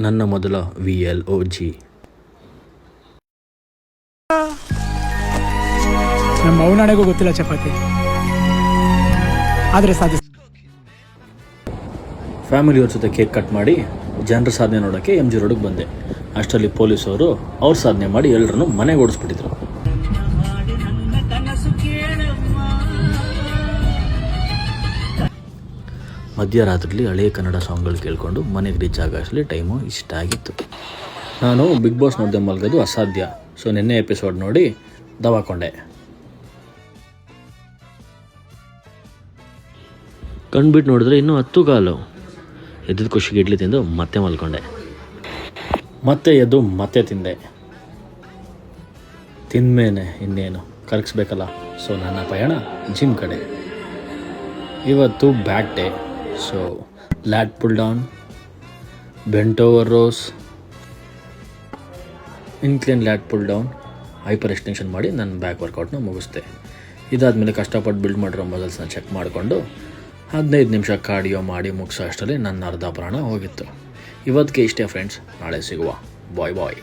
ನನ್ನ ಮೊದಲ VLOG. ನಮ್ಮ ಅವನಾಣೆಗೂ ಗೊತ್ತಿಲ್ಲ ಚಪಾತಿ, ಆದರೆ ಸಾಧ್ಯ. ಫ್ಯಾಮಿಲಿಯವ್ರ ಜೊತೆ ಕೇಕ್ ಕಟ್ ಮಾಡಿ ಜನರ ಸಾಧನೆ ನೋಡೋಕ್ಕೆ MG ರೋಡಿಗೆ ಬಂದೆ. ಅಷ್ಟರಲ್ಲಿ ಪೊಲೀಸವರು ಅವ್ರ ಸಾಧನೆ ಮಾಡಿ ಎಲ್ಲರನ್ನು ಮನೆಗೆ ಓಡಿಸ್ಬಿಟ್ಟಿದ್ರು. ಮಧ್ಯರಾತ್ರಿಲಿ ಹಳೆಯ ಕನ್ನಡ ಸಾಂಗ್ಗಳು ಕೇಳಿಕೊಂಡು ಮನೆಗೆ ರೀಚ್ ಆಗೋಷ್ಟರಲ್ಲಿ ಟೈಮು ಇಷ್ಟ ಆಗಿತ್ತು. ನಾನು ಬಿಗ್ ಬಾಸ್ ನೋಡಿದೆ ಮಲ್ಗೋದು ಅಸಾಧ್ಯ. ಸೊ ನಿನ್ನೆ ಎಪಿಸೋಡ್ ನೋಡಿ ದವಾಕೊಂಡೆ. ಕಣ್ಬಿಟ್ಟು ನೋಡಿದ್ರೆ ಇನ್ನೂ 10 ಕಾಲು. ಎದ್ದಿದ ಖುಷಿಗೆ ಇಡ್ಲಿ ತಿಂದು ಮತ್ತೆ ಮಲ್ಕೊಂಡೆ. ಮತ್ತೆ ಎದ್ದು ಮತ್ತೆ ತಿಂದೆ. ತಿಂದ್ಮೇಲೆ ಇನ್ನೇನು ಕರಗಿಸ್ಬೇಕಲ್ಲ. ಸೊ ನನ್ನ ಪಯಣ ಜಿಮ್ ಕಡೆ. ಇವತ್ತು back day. So lat pull down, bent over rows, incline lat pull down, hyperextension ಮಾಡಿ ನನ್ನ ಬ್ಯಾಕ್ ವರ್ಕೌಟ್ನ ಮುಗಿಸ್ದೆ. ಇದಾದಮೇಲೆ ಕಷ್ಟಪಟ್ಟು ಬಿಲ್ಡ್ ಮಾಡಿರೋ ಮಸಲ್ಸ್ನ ಚೆಕ್ ಮಾಡಿಕೊಂಡು 15 ನಿಮಿಷ ಕಾರ್ಡಿಯೋ ಮಾಡಿ ಮುಗಿಸೋ ಅಷ್ಟರಲ್ಲಿ ನನ್ನ ಅರ್ಧ ಪ್ರಾಣ ಹೋಗಿತ್ತು. ಇವತ್ತಿಗೆ ಇಷ್ಟೇ ಫ್ರೆಂಡ್ಸ್, ನಾಳೆ ಸಿಗುವ. ಬಾಯ್ ಬಾಯ್.